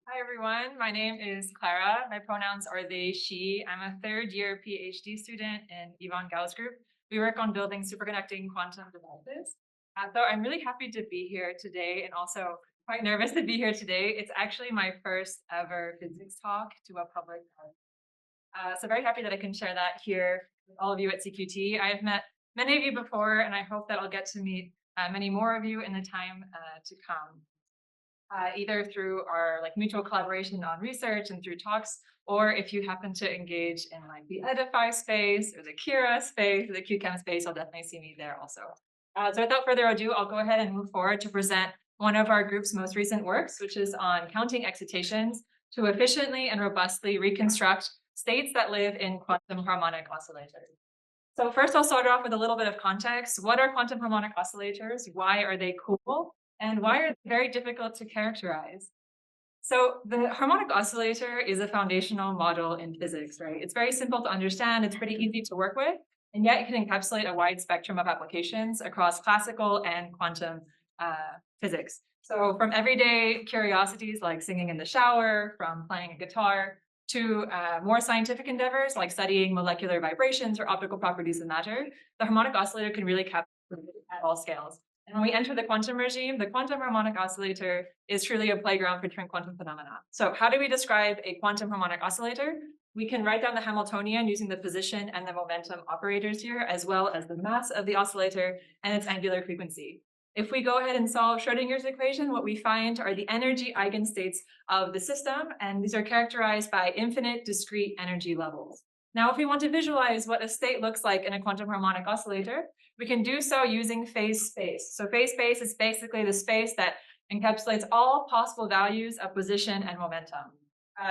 Hi everyone, my name is Clara. My pronouns are they, she. I'm a third year PhD student in Yvonne Gall's group. We work on building superconducting quantum devices. So I'm really happy to be here today and also quite nervous to be here today. It's actually my first ever physics talk to a public audience. So very happy that I can share that here with all of you at CQT. I have met many of you before and I hope that I'll get to meet many more of you in the time to come. Either through our mutual collaboration on research and through talks, or if you happen to engage in the Edify space or the Clara space or the QChem space, you'll definitely see me there also. So without further ado, I'll go ahead and move forward to present one of our group's most recent works, which is on counting excitations to efficiently and robustly reconstruct states that live in quantum harmonic oscillators. So first I'll start off with a little bit of context. What are quantum harmonic oscillators? Why are they cool? And why are they very difficult to characterize? So the harmonic oscillator is a foundational model in physics, right? It's very simple to understand. It's pretty easy to work with, and yet it can encapsulate a wide spectrum of applications across classical and quantum physics. So from everyday curiosities like singing in the shower, from playing a guitar, to more scientific endeavors like studying molecular vibrations or optical properties of matter, the harmonic oscillator can really capture at all scales. And when we enter the quantum regime, the quantum harmonic oscillator is truly a playground for different quantum phenomena. So how do we describe a quantum harmonic oscillator? We can write down the Hamiltonian using the position and the momentum operators here, as well as the mass of the oscillator and its angular frequency. If we go ahead and solve Schrodinger's equation, what we find are the energy eigenstates of the system, and these are characterized by infinite discrete energy levels. Now, if we want to visualize what a state looks like in a quantum harmonic oscillator, we can do so using phase space. So phase space is basically the space that encapsulates all possible values of position and momentum.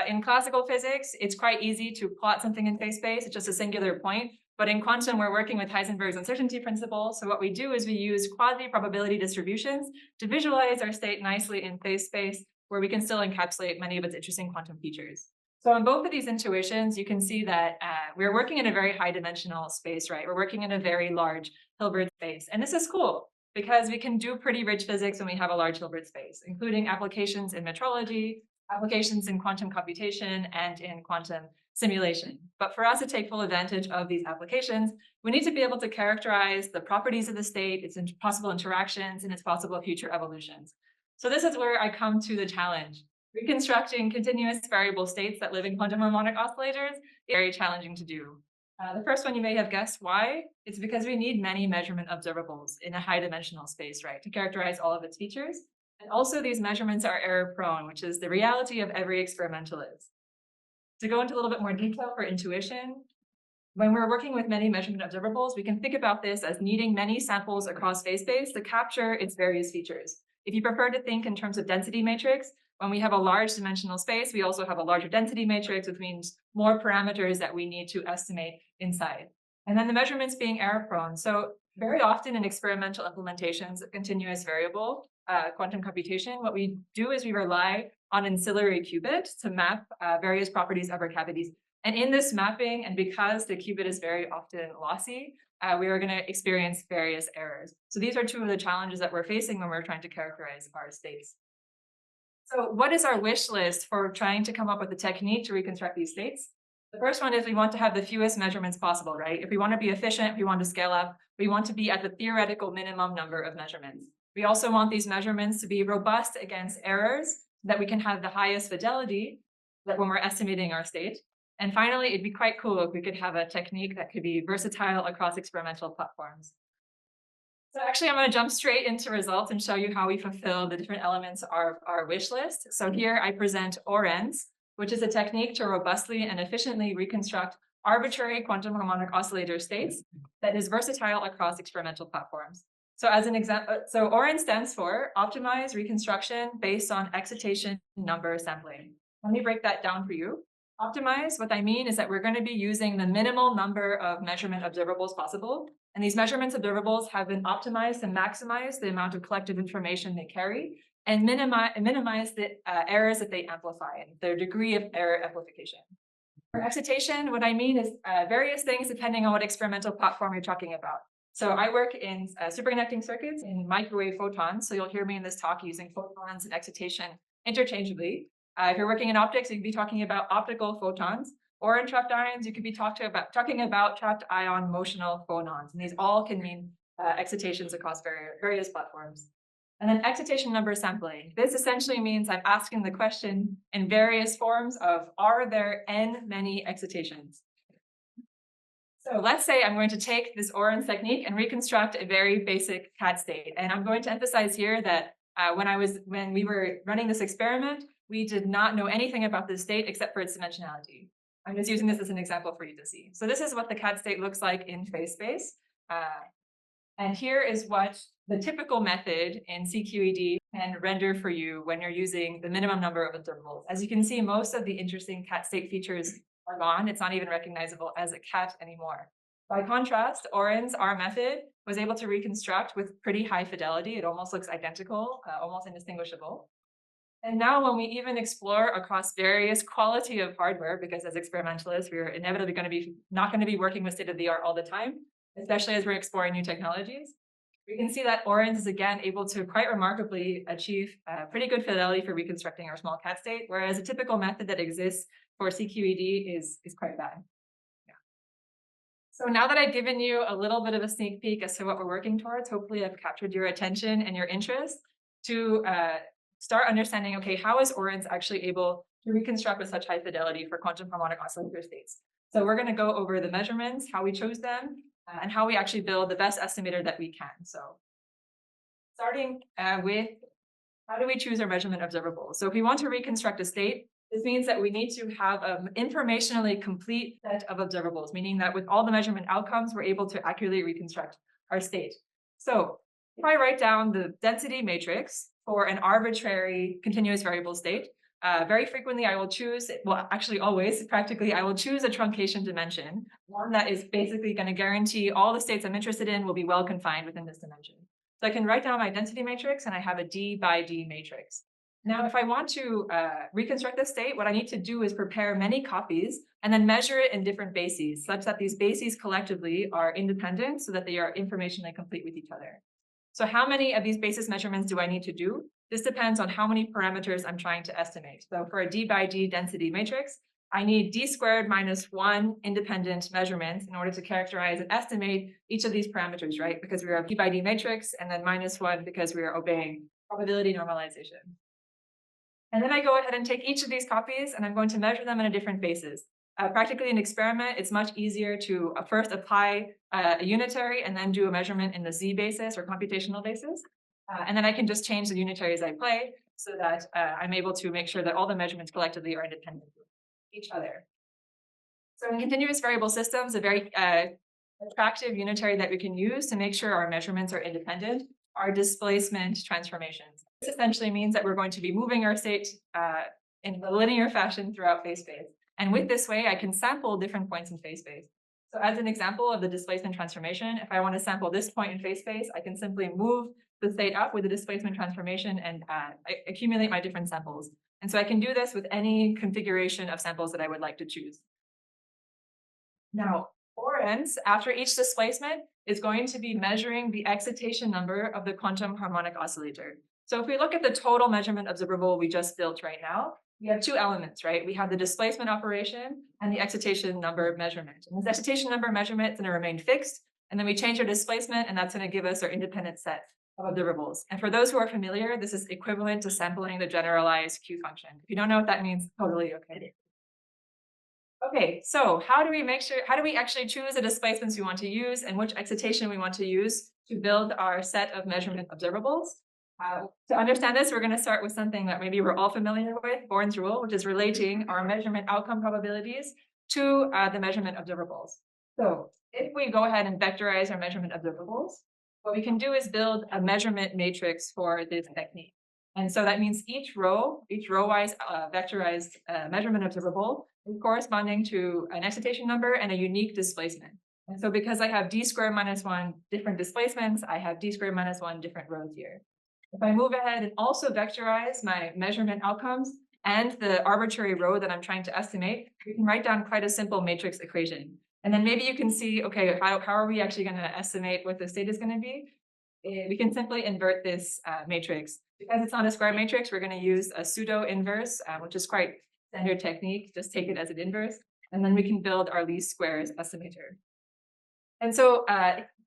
In classical physics, it's quite easy to plot something in phase space. It's just a singular point. But in quantum, we're working with Heisenberg's uncertainty principle. So what we do is we use quasi-probability distributions to visualize our state nicely in phase space, where we can still encapsulate many of its interesting quantum features. So in both of these intuitions, you can see that we're working in a very high dimensional space, right? We're working in a very large Hilbert space. And this is cool because we can do pretty rich physics when we have a large Hilbert space, including applications in metrology, applications in quantum computation, and in quantum simulation. But for us to take full advantage of these applications, we need to be able to characterize the properties of the state, its possible interactions, and its possible future evolutions. So this is where I come to the challenge. Reconstructing continuous variable states that live in quantum harmonic oscillators is very challenging to do. The first one you may have guessed why. It's because we need many measurement observables in a high dimensional space, right, to characterize all of its features. And also these measurements are error prone, which is the reality of every experimentalist. To go into a little bit more detail for intuition, when we're working with many measurement observables, we can think about this as needing many samples across phase space to capture its various features. If you prefer to think in terms of density matrix, when we have a large dimensional space, we also have a larger density matrix, which means more parameters that we need to estimate inside. And then the measurements being error prone. So very often in experimental implementations of continuous variable quantum computation, what we do is we rely on ancillary qubit to map various properties of our cavities. And in this mapping, and because the qubit is very often lossy, we are going to experience various errors. So these are two of the challenges that we're facing when we're trying to characterize our states. So what is our wish list for trying to come up with a technique to reconstruct these states? The first one is we want to have the fewest measurements possible, right? If we want to be efficient, if we want to scale up, we want to be at the theoretical minimum number of measurements. We also want these measurements to be robust against errors, so that we can have the highest fidelity that when we're estimating our state. And finally, it'd be quite cool if we could have a technique that could be versatile across experimental platforms. So actually, I'm going to jump straight into results and show you how we fulfill the different elements of our wish list. So here I present ORENS, which is a technique to robustly and efficiently reconstruct arbitrary quantum harmonic oscillator states that is versatile across experimental platforms. So as an example, so ORENS stands for Optimized Reconstruction based on Excitation Number Sampling. Let me break that down for you. Optimize, what I mean is that we're going to be using the minimal number of measurement observables possible. And these measurements observables have been optimized to maximize the amount of collective information they carry and minimize the errors that they amplify and their degree of error amplification. For excitation, what I mean is various things depending on what experimental platform you're talking about. So I work in superconducting circuits in microwave photons. So you'll hear me in this talk using photons and excitation interchangeably. If you're working in optics, you could be talking about optical photons, or in trapped ions, you could be talking about trapped ion motional phonons. And these all can mean excitations across various platforms. And then excitation number sampling. This essentially means I'm asking the question in various forms of, are there n many excitations? So let's say I'm going to take this ORENS technique and reconstruct a very basic CAD state. And I'm going to emphasize here that when we were running this experiment, we did not know anything about this state except for its dimensionality. I'm just using this as an example for you to see. So this is what the CAD state looks like in phase space. And here is what the typical method in cQED can render for you when you're using the minimum number of observables. As you can see, most of the interesting CAT state features are gone. It's not even recognizable as a CAT anymore. By contrast, ORENS, our method, was able to reconstruct with pretty high fidelity. It almost looks identical, almost indistinguishable. And now when we even explore across various quality of hardware, because as experimentalists, we're inevitably not going to be working with state-of-the-art all the time, especially as we're exploring new technologies, we can see that ORENS is again able to quite remarkably achieve pretty good fidelity for reconstructing our small CAT state, whereas a typical method that exists for cQED is quite bad. Yeah. So now that I've given you a little bit of a sneak peek as to what we're working towards, hopefully I've captured your attention and your interest to start understanding, okay, how is ORENS actually able to reconstruct with such high fidelity for quantum harmonic oscillator states? So we're going to go over the measurements, how we chose them, and how we actually build the best estimator that we can. So starting with how do we choose our measurement observables? So if we want to reconstruct a state, this means that we need to have an informationally complete set of observables, meaning that with all the measurement outcomes, we're able to accurately reconstruct our state. So if I write down the density matrix for an arbitrary continuous variable state, very frequently I will choose, well, actually always, practically, I will choose a truncation dimension, one that is basically going to guarantee all the states I'm interested in will be well confined within this dimension. So I can write down my density matrix and I have a D by D matrix. Now, if I want to reconstruct this state, what I need to do is prepare many copies and then measure it in different bases, such that these bases collectively are independent so that they are informationally complete with each other. So how many of these basis measurements do I need to do? This depends on how many parameters I'm trying to estimate. So for a D by D density matrix, I need D squared minus 1 independent measurements in order to characterize and estimate each of these parameters, right? Because we are a D by D matrix, and then minus 1 because we are obeying probability normalization. And then I go ahead and take each of these copies and I'm going to measure them in a different basis. Practically in experiment, it's much easier to first apply a unitary and then do a measurement in the Z basis or computational basis. And then I can just change the unitary as I play so that I'm able to make sure that all the measurements collectively are independent of each other. So in continuous variable systems, a very attractive unitary that we can use to make sure our measurements are independent are displacement transformations. This essentially means that we're going to be moving our state in a linear fashion throughout phase space. And with this way, I can sample different points in phase space. So as an example of the displacement transformation, if I want to sample this point in phase space, I can simply move the state up with the displacement transformation and accumulate my different samples. And so I can do this with any configuration of samples that I would like to choose. Now, ORENS, after each displacement, is going to be measuring the excitation number of the quantum harmonic oscillator. So if we look at the total measurement observable we just built right now, we have two elements, right? We have the displacement operation and the excitation number measurement. And this excitation number measurement is going to remain fixed, and then we change our displacement, and that's going to give us our independent set of observables. And for those who are familiar, this is equivalent to sampling the generalized Q function. If you don't know what that means, totally okay. Okay, so how do we actually choose the displacements we want to use and which excitation we want to use to build our set of measurement observables? To understand this, we're going to start with something that maybe we're all familiar with, Born's rule, which is relating our measurement outcome probabilities to the measurement observables. So if we go ahead and vectorize our measurement observables, what we can do is build a measurement matrix for this technique. And so that means each row-wise vectorized measurement observable is corresponding to an excitation number and a unique displacement. And so because I have D squared minus 1 different displacements, I have D squared minus 1 different rows here. If I move ahead and also vectorize my measurement outcomes and the arbitrary row that I'm trying to estimate, we can write down quite a simple matrix equation. And then maybe you can see, okay, how are we actually going to estimate what the state is going to be? we can simply invert this matrix. Because it's not a square matrix, we're going to use a pseudo inverse, which is quite standard technique. Just take it as an inverse, and then we can build our least squares estimator. And so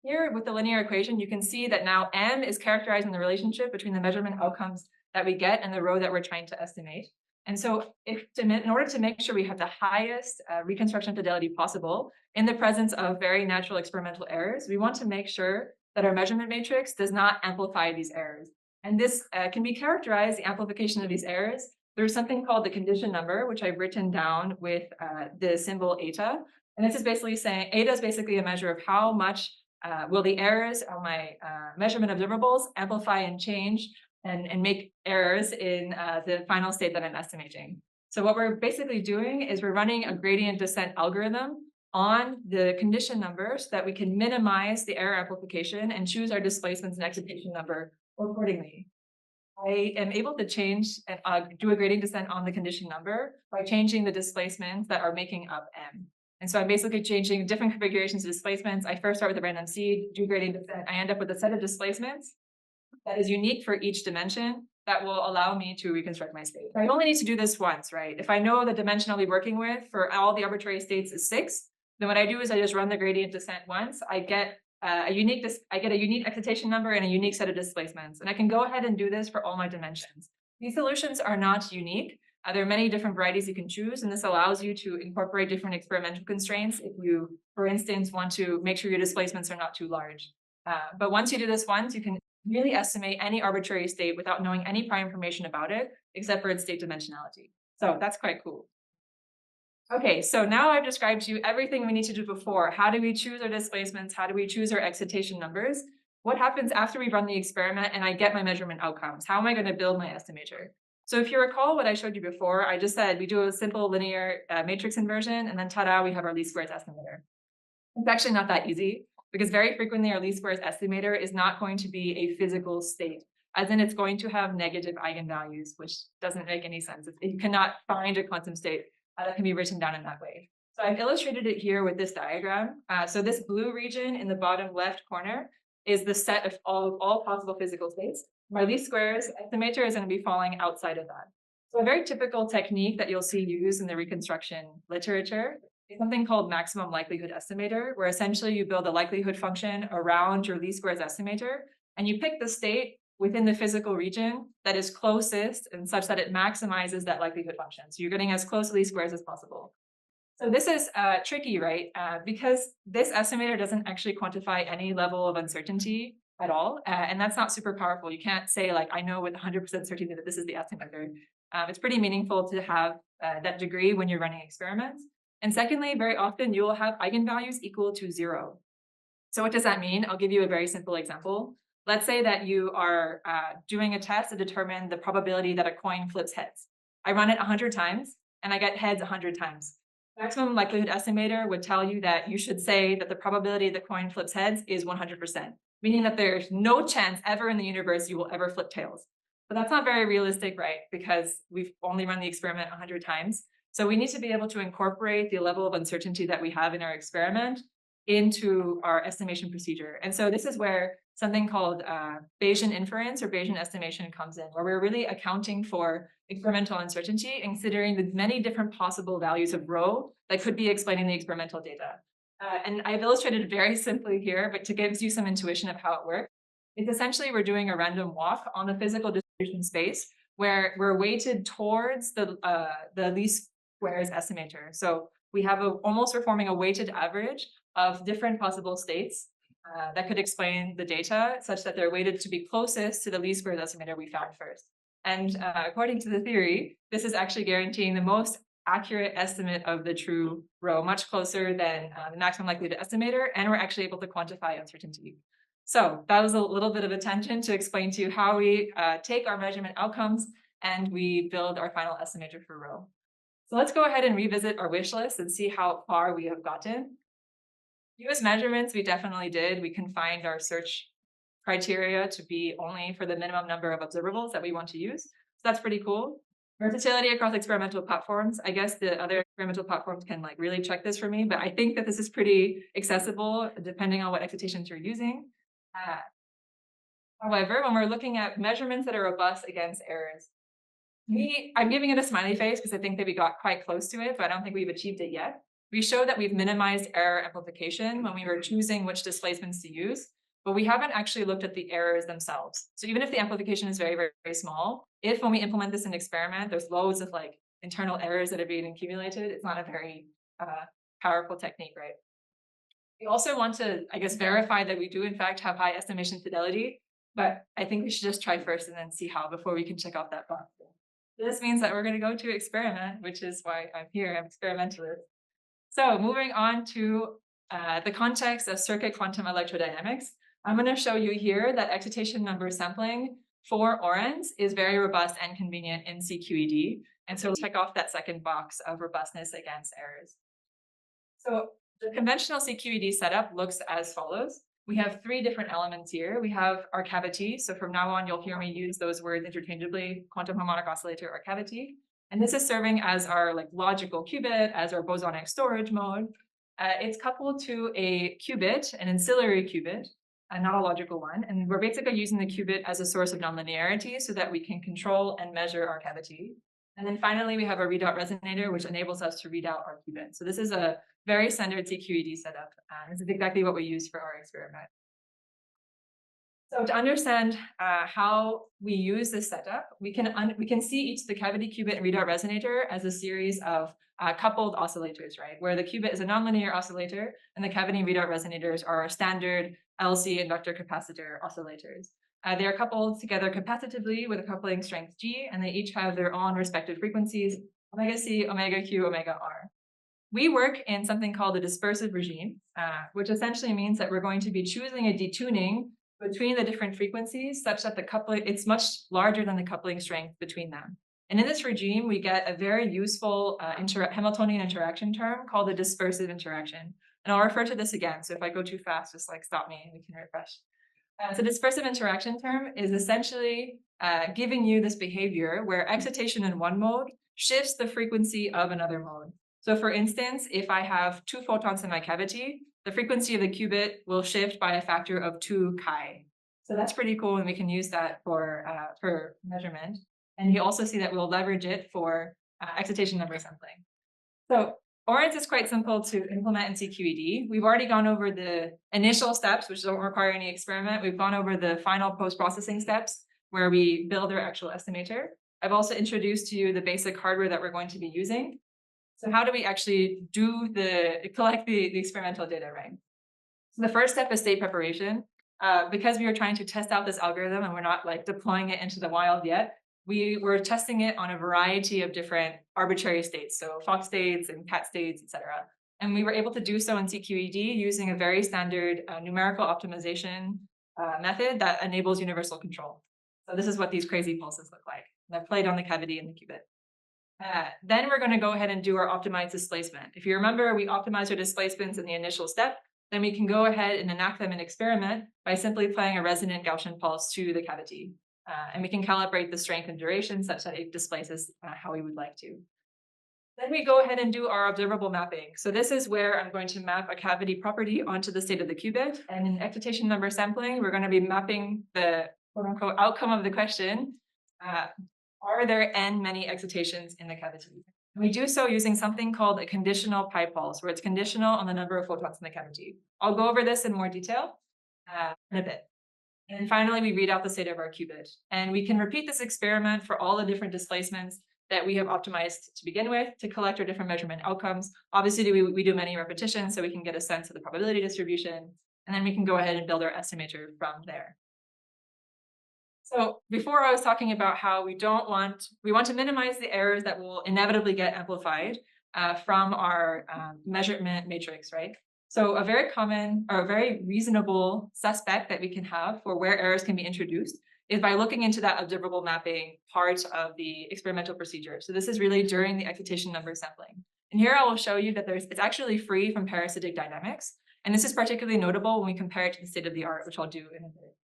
here with the linear equation, you can see that now M is characterizing the relationship between the measurement outcomes that we get and the row that we're trying to estimate. And so in order to make sure we have the highest reconstruction fidelity possible in the presence of very natural experimental errors, we want to make sure that our measurement matrix does not amplify these errors. And this can be characterized, the amplification of these errors, through something called the condition number, which I've written down with the symbol eta. And this is basically saying, eta is basically a measure of how much will the errors on my measurement observables amplify and change and make errors in the final state that I'm estimating. So what we're basically doing is we're running a gradient descent algorithm on the condition number so that we can minimize the error amplification and choose our displacements and excitation number accordingly. I am able to change and do a gradient descent on the condition number by changing the displacements that are making up M. And so I'm basically changing different configurations of displacements. I first start with a random seed, do gradient descent. I end up with a set of displacements that is unique for each dimension that will allow me to reconstruct my state. I only need to do this once, right? If I know the dimension I'll be working with for all the arbitrary states is 6, then what I do is I just run the gradient descent once. I get a unique excitation number and a unique set of displacements. And I can go ahead and do this for all my dimensions. These solutions are not unique. There are many different varieties you can choose, and this allows you to incorporate different experimental constraints if you, for instance, want to make sure your displacements are not too large. But once you do this once, you can really estimate any arbitrary state without knowing any prior information about it, except for its state dimensionality. So that's quite cool. Okay, so now I've described to you everything we need to do before. How do we choose our displacements? How do we choose our excitation numbers? What happens after we run the experiment and I get my measurement outcomes? How am I going to build my estimator? So if you recall what I showed you before, I just said we do a simple linear matrix inversion, and then ta-da, we have our least squares estimator. It's actually not that easy, because very frequently our least squares estimator is not going to be a physical state, as in it's going to have negative eigenvalues, which doesn't make any sense. You cannot find a quantum state that can be written down in that way. So I've illustrated it here with this diagram. So this blue region in the bottom left corner is the set of all possible physical states. My least squares estimator is going to be falling outside of that. So a very typical technique that you'll see used in the reconstruction literature is something called maximum likelihood estimator, where essentially you build a likelihood function around your least squares estimator, and you pick the state within the physical region that is closest and such that it maximizes that likelihood function. So you're getting as close to least squares as possible. So this is tricky, right? Because this estimator doesn't actually quantify any level of uncertainty at all. And that's not super powerful. You can't say like, I know with 100% certainty that this is the estimator. It's pretty meaningful to have that degree when you're running experiments. And secondly, very often you will have eigenvalues equal to 0. So what does that mean? I'll give you a very simple example. Let's say that you are doing a test to determine the probability that a coin flips heads. I run it 100 times and I get heads 100 times. Maximum likelihood estimator would tell you that you should say that the probability the coin flips heads is 100%, meaning that there's no chance ever in the universe you will ever flip tails. But that's not very realistic, right? Because we've only run the experiment 100 times. So we need to be able to incorporate the level of uncertainty that we have in our experiment into our estimation procedure. And so this is where something called Bayesian inference or Bayesian estimation comes in, where we're really accounting for experimental uncertainty and considering the many different possible values of rho that could be explaining the experimental data. And I've illustrated very simply here, but to give you some intuition of how it works. It's essentially we're doing a random walk on the physical distribution space where we're weighted towards the least squares estimator. So we have we're forming a weighted average of different possible states that could explain the data such that they're weighted to be closest to the least squares estimator we found first. And according to the theory, this is actually guaranteeing the most accurate estimate of the true rho, much closer than the maximum likelihood estimator, and we're actually able to quantify uncertainty. So that was a little bit of a tangent to explain to you how we take our measurement outcomes and we build our final estimator for rho. So let's go ahead and revisit our wish list and see how far we have gotten. US measurements, we definitely did. We confined our search criteria to be only for the minimum number of observables that we want to use. So that's pretty cool. Versatility across experimental platforms. I guess the other experimental platforms can like really check this for me, but I think that this is pretty accessible depending on what excitations you're using. However, when we're looking at measurements that are robust against errors, I'm giving it a smiley face because I think that we got quite close to it, but I don't think we've achieved it yet. We show that we've minimized error amplification when we were choosing which displacements to use, but we haven't actually looked at the errors themselves. So even if the amplification is very, very, very small, if when we implement this in experiment, there's loads of like internal errors that are being accumulated, it's not a very powerful technique, right? We also want to, I guess, verify that we do in fact have high estimation fidelity, but I think we should just try first and then see how before we can check off that box. This means that we're going to go to experiment, which is why I'm here. I'm experimentalist. So moving on to the context of circuit quantum electrodynamics, I'm going to show you here that excitation number sampling for ORENS is very robust and convenient in cQED. And so we'll check off that second box of robustness against errors. So the conventional cQED setup looks as follows. We have three different elements here. We have our cavity. So from now on, you'll hear me use those words interchangeably, quantum harmonic oscillator or cavity. And this is serving as our like logical qubit, as our bosonic storage mode. It's coupled to a qubit, an ancillary qubit, not a logical one. And we're basically using the qubit as a source of nonlinearity so that we can control and measure our cavity. And then finally, we have a readout resonator, which enables us to read out our qubit. So this is a very standard cQED setup. This is exactly what we use for our experiment. So to understand how we use this setup, we can see each the cavity qubit and readout resonator as a series of coupled oscillators, right? Where the qubit is a nonlinear oscillator and the cavity and readout resonators are standard LC inductor capacitor oscillators. They are coupled together capacitively with a coupling strength G, and they each have their own respective frequencies, omega C, omega Q, omega R. We work in something called the dispersive regime, which essentially means that we're going to be choosing a detuning between the different frequencies such that the coupling, it's much larger than the coupling strength between them. And in this regime, we get a very useful Hamiltonian interaction term called the dispersive interaction. And I'll refer to this again. So if I go too fast, just like stop me and we can refresh. So dispersive interaction term is essentially giving you this behavior where excitation in one mode shifts the frequency of another mode. So for instance, if I have 2 photons in my cavity, the frequency of the qubit will shift by a factor of 2 chi. So that's pretty cool, and we can use that for measurement. And you also see that we'll leverage it for excitation number sampling. So ORENS is quite simple to implement in cQED. We've already gone over the initial steps, which don't require any experiment. We've gone over the final post-processing steps where we build our actual estimator. I've also introduced to you the basic hardware that we're going to be using. So how do we actually collect the experimental data, right? So the first step is state preparation. Because we are trying to test out this algorithm and we're not like deploying it into the wild yet, we were testing it on a variety of different arbitrary states, so Fock states and cat states, etc. And we were able to do so in cQED using a very standard numerical optimization method that enables universal control. So this is what these crazy pulses look like. They're played on the cavity and the qubit. Then we're going to go ahead and do our optimized displacement. If you remember, we optimized our displacements in the initial step. Then we can go ahead and enact them in experiment by simply playing a resonant Gaussian pulse to the cavity. And we can calibrate the strength and duration such that it displaces how we would like to. Then we go ahead and do our observable mapping. So this is where I'm going to map a cavity property onto the state of the qubit. And in excitation number sampling, we're going to be mapping the quote unquote outcome of the question. Are there n many excitations in the cavity? And we do so using something called a conditional pi pulse, where it's conditional on the number of photons in the cavity. I'll go over this in more detail in a bit. And finally, we read out the state of our qubit. And we can repeat this experiment for all the different displacements that we have optimized to begin with to collect our different measurement outcomes. Obviously, we do many repetitions so we can get a sense of the probability distribution. And then we can go ahead and build our estimator from there. So before I was talking about how we want to minimize the errors that will inevitably get amplified from our measurement matrix, right? So a very common or a very reasonable suspect that we can have for where errors can be introduced is by looking into that observable mapping part of the experimental procedure. So this is really during the excitation number sampling. And here I will show you that it's actually free from parasitic dynamics. And this is particularly notable when we compare it to the state of the art, which I'll do in a bit.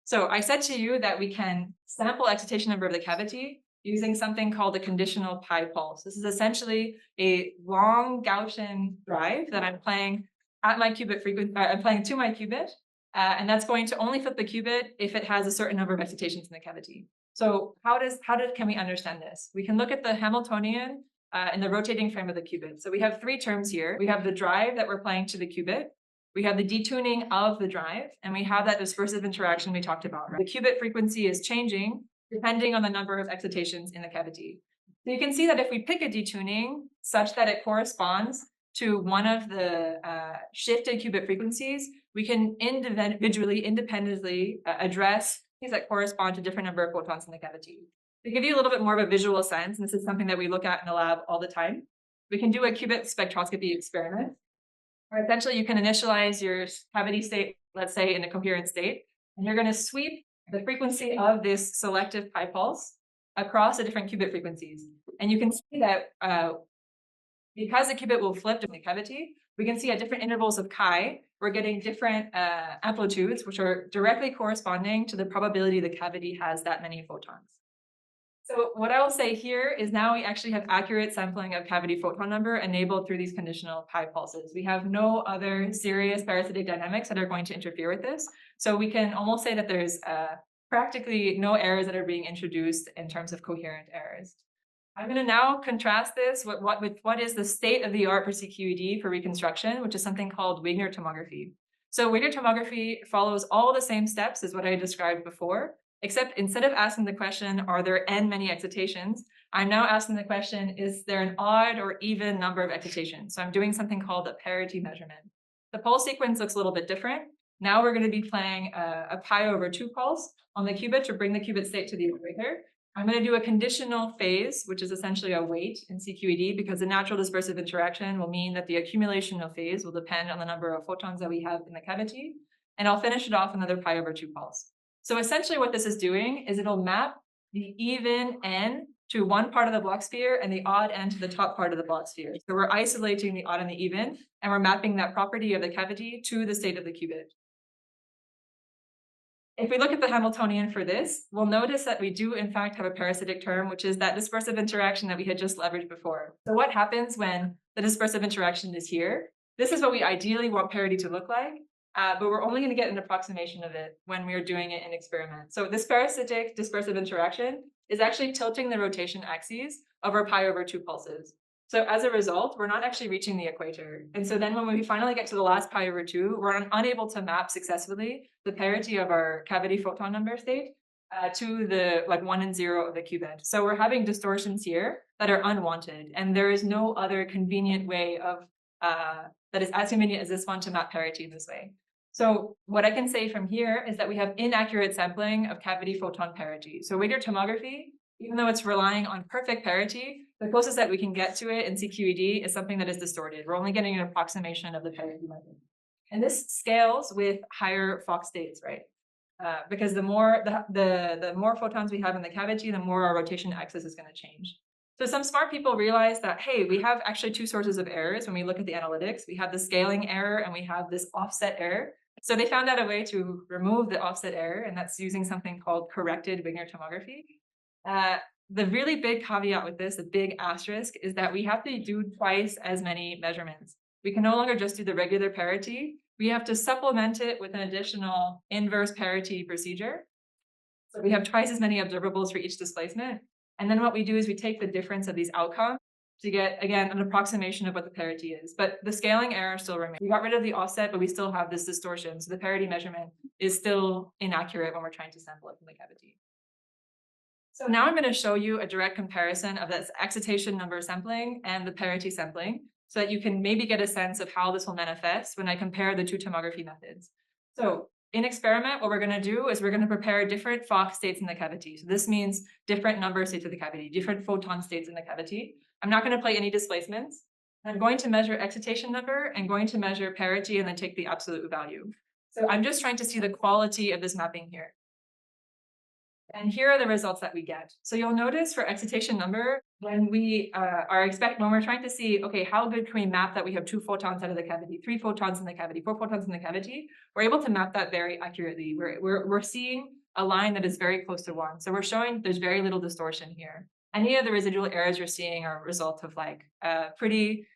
So I said to you that we can sample excitation number of the cavity using something called a conditional pi pulse. This is essentially a long Gaussian drive that I'm playing at my qubit frequency. I'm playing to my qubit, And that's going to only flip the qubit if it has a certain number of excitations in the cavity. So can we understand this? We can look at the Hamiltonian in the rotating frame of the qubit. So we have three terms here. We have the drive that we're applying to the qubit. We have the detuning of the drive, and we have that dispersive interaction we talked about. Right? The qubit frequency is changing depending on the number of excitations in the cavity. So you can see that if we pick a detuning such that it corresponds to one of the shifted qubit frequencies, we can independently address things that correspond to different number of photons in the cavity. To give you a little bit more of a visual sense, and this is something that we look at in the lab all the time, we can do a qubit spectroscopy experiment, where essentially you can initialize your cavity state, let's say in a coherent state, and you're going to sweep the frequency of this selective pi pulse across the different qubit frequencies. And you can see that because the qubit will flip in the cavity, we can see at different intervals of chi, we're getting different amplitudes, which are directly corresponding to the probability the cavity has that many photons. So what I will say here is now we actually have accurate sampling of cavity photon number enabled through these conditional pi pulses. We have no other serious parasitic dynamics that are going to interfere with this. So we can almost say that there's practically no errors that are being introduced in terms of coherent errors. I'm going to now contrast this with what is the state of the art for cQED for reconstruction, which is something called Wigner tomography. So Wigner tomography follows all the same steps as what I described before, except instead of asking the question, are there n many excitations, I'm now asking the question, is there an odd or even number of excitations? So I'm doing something called a parity measurement. The pulse sequence looks a little bit different. Now we're going to be playing a pi/2 pulse on the qubit to bring the qubit state to the equator. I'm going to do a conditional phase, which is essentially a weight in cQED, because the natural dispersive interaction will mean that the accumulation of phase will depend on the number of photons that we have in the cavity. And I'll finish it off another pi/2 pulse. So essentially what this is doing is it'll map the even n to one part of the Bloch sphere and the odd n to the top part of the Bloch sphere. So we're isolating the odd and the even, and we're mapping that property of the cavity to the state of the qubit. If we look at the Hamiltonian for this, we'll notice that we do in fact have a parasitic term, which is that dispersive interaction that we had just leveraged before. So what happens when the dispersive interaction is here? This is what we ideally want parity to look like, but we're only going to get an approximation of it when we're doing it in experiment. So this parasitic dispersive interaction is actually tilting the rotation axes of our pi/2 pulses. So as a result, we're not actually reaching the equator. And so then when we finally get to the last pi/2, we're unable to map successfully the parity of our cavity photon number state to the 1 and 0 of the qubit. So we're having distortions here that are unwanted. And there is no other convenient way of that is as convenient as this one to map parity this way. So what I can say from here is that we have inaccurate sampling of cavity photon parity. So Wigner tomography, even though it's relying on perfect parity, the closest that we can get to it in cQED is something that is distorted. We're only getting an approximation of the parity level. And this scales with higher Fock states, right? Because the more photons we have in the cavity, the more our rotation axis is going to change. So some smart people realize that, hey, we have actually two sources of errors when we look at the analytics. We have the scaling error and we have this offset error. So they found out a way to remove the offset error, and that's using something called corrected Wigner tomography. The really big caveat with this, the big asterisk, is that we have to do twice as many measurements. We can no longer just do the regular parity. We have to supplement it with an additional inverse parity procedure. So we have twice as many observables for each displacement. And then what we do is we take the difference of these outcomes to get, again, an approximation of what the parity is. But the scaling error still remains. We got rid of the offset, but we still have this distortion. So the parity measurement is still inaccurate when we're trying to sample it from the cavity. So now I'm going to show you a direct comparison of this excitation number sampling and the parity sampling, so that you can maybe get a sense of how this will manifest when I compare the two tomography methods. So in experiment, what we're going to do is we're going to prepare different Fock states in the cavity. So this means different number states of the cavity, different photon states in the cavity. I'm not going to play any displacements. I'm going to measure excitation number and going to measure parity and then take the absolute value. So I'm just trying to see the quality of this mapping here. And here are the results that we get. So you'll notice for excitation number, when we when we're trying to see, okay, how good can we map that we have 2 photons out of the cavity, 3 photons in the cavity, 4 photons in the cavity, we're able to map that very accurately. We're seeing a line that is very close to 1. So we're showing there's very little distortion here. Any of the residual errors you're seeing are a result of pretty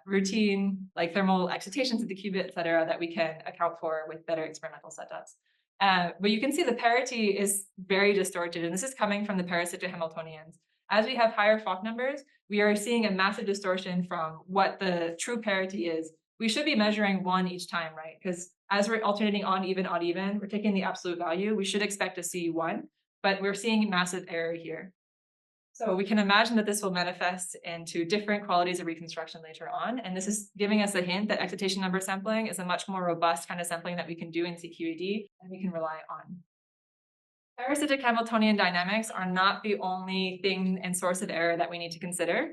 routine, like thermal excitations of the qubit, et cetera, that we can account for with better experimental setups. But you can see the parity is very distorted, and this is coming from the parasitic Hamiltonians. As we have higher Fock numbers, we are seeing a massive distortion from what the true parity is. We should be measuring 1 each time, right? Because as we're alternating on even, odd even, we're taking the absolute value, we should expect to see 1, but we're seeing massive error here. So we can imagine that this will manifest into different qualities of reconstruction later on. And this is giving us a hint that excitation number sampling is a much more robust kind of sampling that we can do in cQED and we can rely on. Parasitic Hamiltonian dynamics are not the only thing and source of error that we need to consider.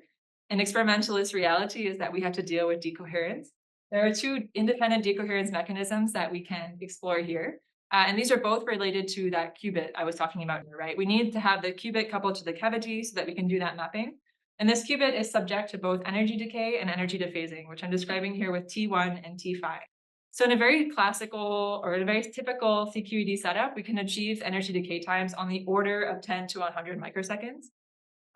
An experimentalist reality is that we have to deal with decoherence. There are 2 independent decoherence mechanisms that we can explore here. And these are both related to that qubit I was talking about here, right? We need to have the qubit coupled to the cavity so that we can do that mapping. And this qubit is subject to both energy decay and energy dephasing, which I'm describing here with T1 and T5. So in a very classical or in a very typical cQED setup, we can achieve energy decay times on the order of 10 to 100 microseconds.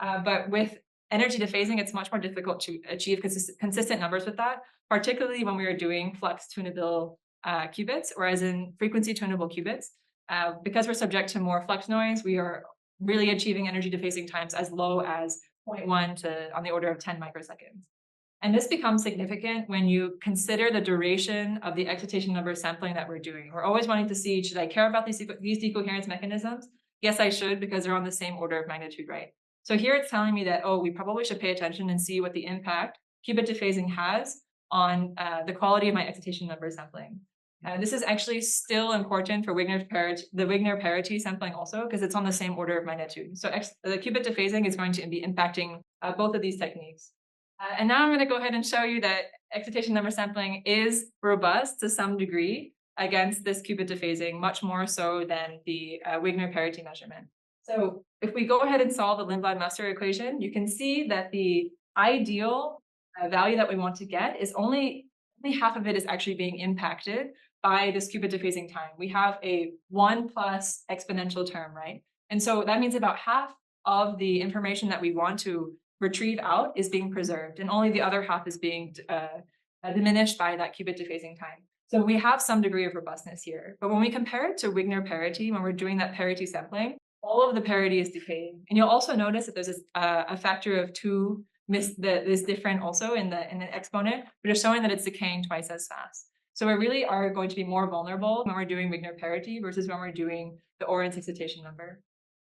But with energy dephasing, it's much more difficult to achieve consistent numbers with that, particularly when we are doing flux tunable qubits, or as in frequency tunable qubits. Because we're subject to more flux noise, we are really achieving energy dephasing times as low as 0.1 to on the order of 10 microseconds. And this becomes significant when you consider the duration of the excitation number sampling that we're doing. We're always wanting to see, should I care about these decoherence mechanisms? Yes, I should, because they're on the same order of magnitude, right? So here it's telling me that, oh, we probably should pay attention and see what the impact qubit dephasing has on the quality of my excitation number sampling. This is actually still important for the Wigner parity sampling also, because it's on the same order of magnitude. So the qubit dephasing is going to be impacting both of these techniques. And now I'm going to go ahead and show you that excitation number sampling is robust to some degree against this qubit dephasing, much more so than the Wigner parity measurement. So if we go ahead and solve the Lindblad-Muster equation, you can see that the ideal value that we want to get is only half of it is actually being impacted by this qubit dephasing time. We have a 1 plus exponential term, right? And so that means about half of the information that we want to retrieve out is being preserved, and only the other half is being diminished by that qubit dephasing time. So we have some degree of robustness here. But when we compare it to Wigner parity, when we're doing that parity sampling, all of the parity is decaying. And you'll also notice that there's a factor of 2 that is different also in the exponent, but it's showing that it's decaying twice as fast. So we really are going to be more vulnerable when we're doing Wigner parity versus when we're doing the ORENS excitation number.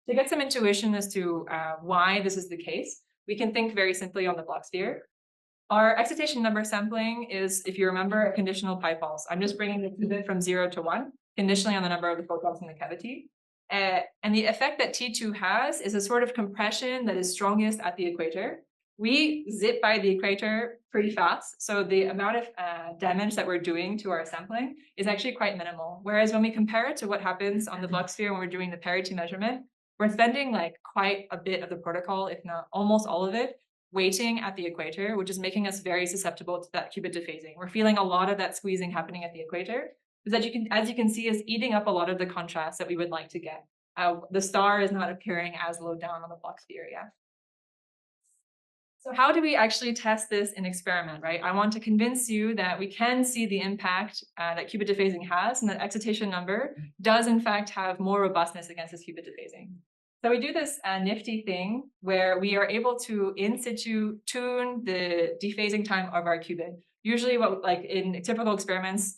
To get some intuition as to why this is the case, we can think very simply on the Bloch sphere. Our excitation number sampling is, if you remember, a conditional pi pulse. I'm just bringing the qubit from 0 to 1, conditionally on the number of the photons in the cavity. And the effect that T2 has is a sort of compression that is strongest at the equator. We zip by the equator pretty fast, so the amount of damage that we're doing to our sampling is actually quite minimal. Whereas when we compare it to what happens on the Bloch sphere when we're doing the parity measurement, we're spending like quite a bit of the protocol, if not almost all of it, waiting at the equator, which is making us very susceptible to that qubit dephasing. We're feeling a lot of that squeezing happening at the equator, because as you can see, is eating up a lot of the contrast that we would like to get. The star is not appearing as low down on the Bloch sphere, yeah. So how do we actually test this in experiment, right? I want to convince you that we can see the impact that qubit dephasing has, and that excitation number does in fact have more robustness against this qubit dephasing. So we do this nifty thing where we are able to in situ tune the dephasing time of our qubit. Usually like in typical experiments,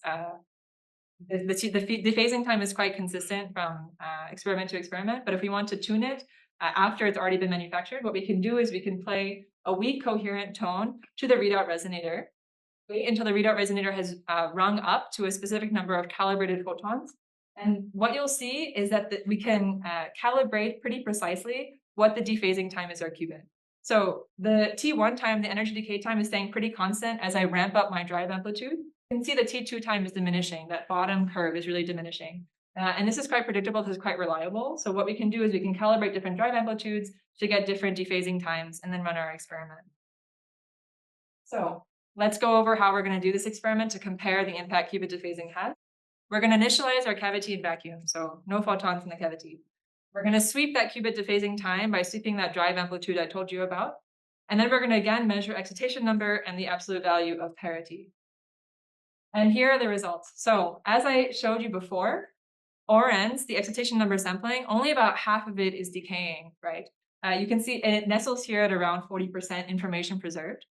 the dephasing time is quite consistent from experiment to experiment, but if we want to tune it after it's already been manufactured, what we can do is we can play a weak coherent tone to the readout resonator, wait until the readout resonator has rung up to a specific number of calibrated photons. And what you'll see is that we can calibrate pretty precisely what the dephasing time is our qubit. So the T1 time, the energy decay time, is staying pretty constant as I ramp up my drive amplitude. You can see the T2 time is diminishing. That bottom curve is really diminishing. And this is quite predictable, this is quite reliable. So what we can do is we can calibrate different drive amplitudes to get different dephasing times and then run our experiment. So let's go over how we're going to do this experiment to compare the impact qubit dephasing has. We're going to initialize our cavity in vacuum, so no photons in the cavity. We're going to sweep that qubit dephasing time by sweeping that drive amplitude I told you about. And then we're going to again measure excitation number and the absolute value of parity. And here are the results. So as I showed you before, ORENS, the excitation number sampling, only about half of it is decaying, right? You can see it nestles here at around 40% information preserved.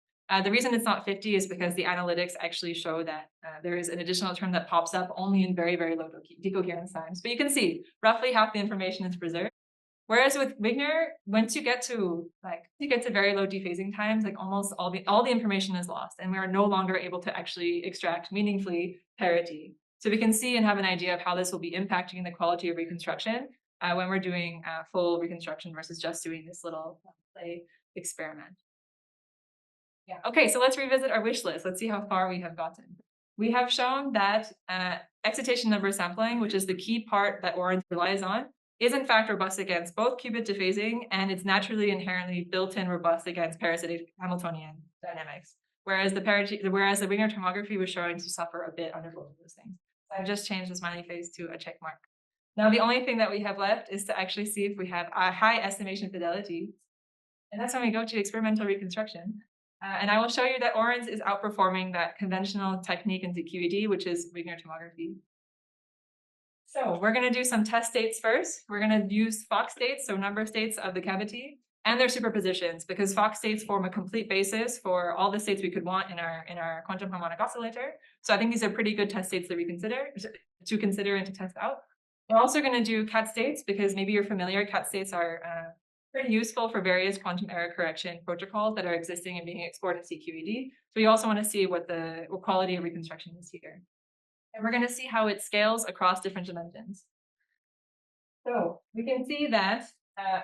The reason it's not 50 is because the analytics actually show that there is an additional term that pops up only in very, very low decoherence times. But you can see roughly half the information is preserved. Whereas with Wigner, once you get to very low dephasing times, like almost all the information is lost, and we are no longer able to actually extract meaningfully parity. So we can see and have an idea of how this will be impacting the quality of reconstruction when we're doing full reconstruction versus just doing this little play experiment. Yeah. Okay, so let's revisit our wish list. Let's see how far we have gotten. We have shown that excitation number sampling, which is the key part that ORENS relies on, is in fact robust against both qubit dephasing, and it's naturally inherently built-in robust against parasitic Hamiltonian dynamics. Whereas the Wigner tomography was showing to suffer a bit under both of those things. So I've just changed the smiley face to a check mark. Now the only thing that we have left is to actually see if we have a high estimation fidelity. And that's when we go to experimental reconstruction. And I will show you that ORENS is outperforming that conventional technique in cQED, which is Wigner tomography. So we're going to do some test states first. We're going to use Fock states, so number states of the cavity, and their superpositions, because Fock states form a complete basis for all the states we could want in our quantum harmonic oscillator. So I think these are pretty good test states to consider and to test out. We're also going to do cat states, because maybe you're familiar. Cat states are pretty useful for various quantum error correction protocols that are existing and being explored in cQED. So we also want to see what the quality of reconstruction is here. And we're going to see how it scales across different dimensions. So we can see that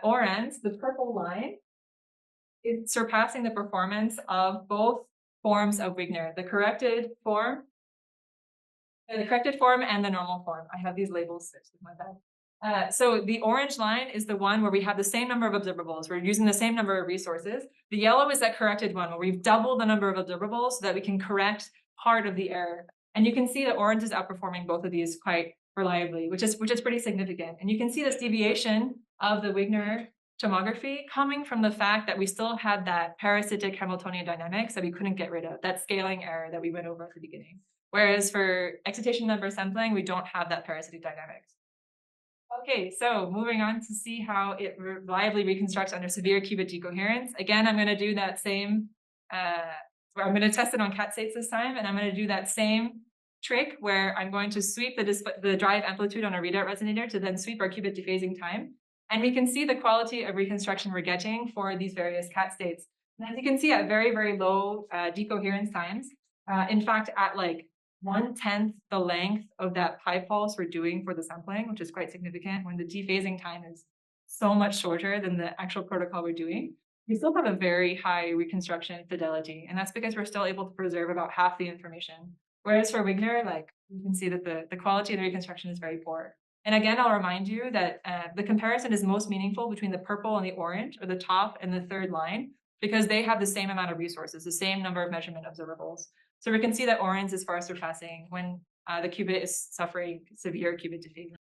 ORENS, the purple line, is surpassing the performance of both forms of Wigner, the corrected form and the normal form. I have these labels switched with my bad. So the orange line is the one where we have the same number of observables. We're using the same number of resources. The yellow is that corrected one where we've doubled the number of observables so that we can correct part of the error. And you can see that ORENS is outperforming both of these quite reliably, which is pretty significant. And you can see this deviation of the Wigner tomography coming from the fact that we still had that parasitic Hamiltonian dynamics that we couldn't get rid of, that scaling error that we went over at the beginning. Whereas for excitation number sampling, we don't have that parasitic dynamics. Okay, so moving on to see how it reliably reconstructs under severe qubit decoherence. Again, I'm going to do that same, I'm going to test it on cat states this time, and I'm going to do that same trick where I'm going to sweep the drive amplitude on a readout resonator to then sweep our qubit dephasing time. And we can see the quality of reconstruction we're getting for these various cat states. And as you can see at very, very low decoherence times, in fact, at like 1/10 the length of that pi pulse we're doing for the sampling, which is quite significant when the dephasing time is so much shorter than the actual protocol we're doing, we still have a very high reconstruction fidelity. And that's because we're still able to preserve about half the information. Whereas for Wigner, like you can see that the quality of the reconstruction is very poor. And again, I'll remind you that the comparison is most meaningful between the purple and the orange, or the top and the third line, because they have the same amount of resources, the same number of measurement observables. So we can see that ORENS is far surpassing when the qubit is suffering severe qubit dephasing.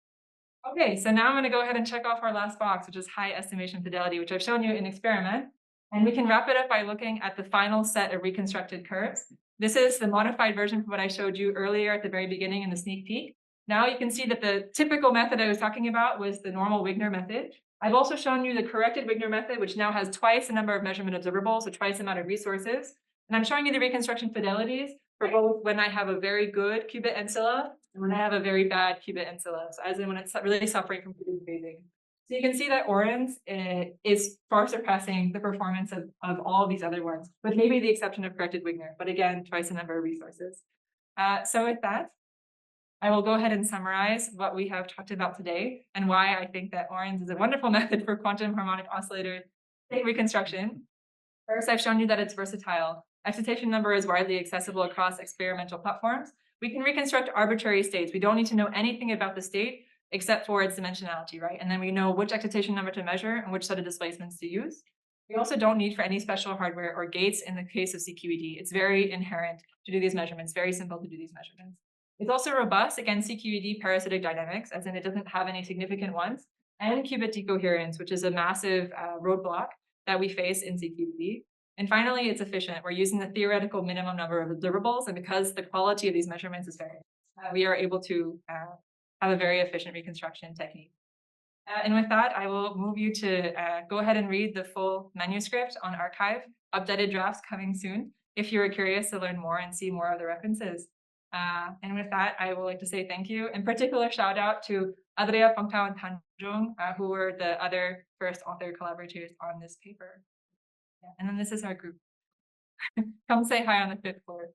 Okay, so now I'm going to go ahead and check off our last box, which is high estimation fidelity, which I've shown you in experiment. And we can wrap it up by looking at the final set of reconstructed curves. This is the modified version from what I showed you earlier at the very beginning in the sneak peek. Now you can see that the typical method I was talking about was the normal Wigner method. I've also shown you the corrected Wigner method, which now has twice the number of measurement observables, so twice the amount of resources. And I'm showing you the reconstruction fidelities for both when I have a very good qubit ancilla and when I have a very bad qubit ancilla, so as in when it's really suffering from qubit dephasing. So you can see that ORENS is far surpassing the performance of all of these other ones, with maybe the exception of corrected Wigner, but again, twice the number of resources. So with that, I will go ahead and summarize what we have talked about today and why I think that ORENS is a wonderful method for quantum harmonic oscillator state reconstruction. First, I've shown you that it's versatile. Excitation number is widely accessible across experimental platforms. We can reconstruct arbitrary states. We don't need to know anything about the state except for its dimensionality, right? And then we know which excitation number to measure and which set of displacements to use. We also don't need for any special hardware or gates in the case of cQED. It's very inherent to do these measurements, very simple to do these measurements. It's also robust against cQED parasitic dynamics, as in it doesn't have any significant ones, and qubit decoherence, which is a massive roadblock that we face in cQED. And finally, it's efficient. We're using the theoretical minimum number of observables, and because the quality of these measurements is very, we are able to have a very efficient reconstruction technique. And with that, I will move you to go ahead and read the full manuscript on arXiv, updated drafts coming soon, if you are curious to learn more and see more of the references. And with that, I would like to say thank you. In particular, shout out to Adria, Fontaine, and Tanjung, who were the other first author collaborators on this paper. Yeah. And then this is our group. Come say hi on the fifth floor.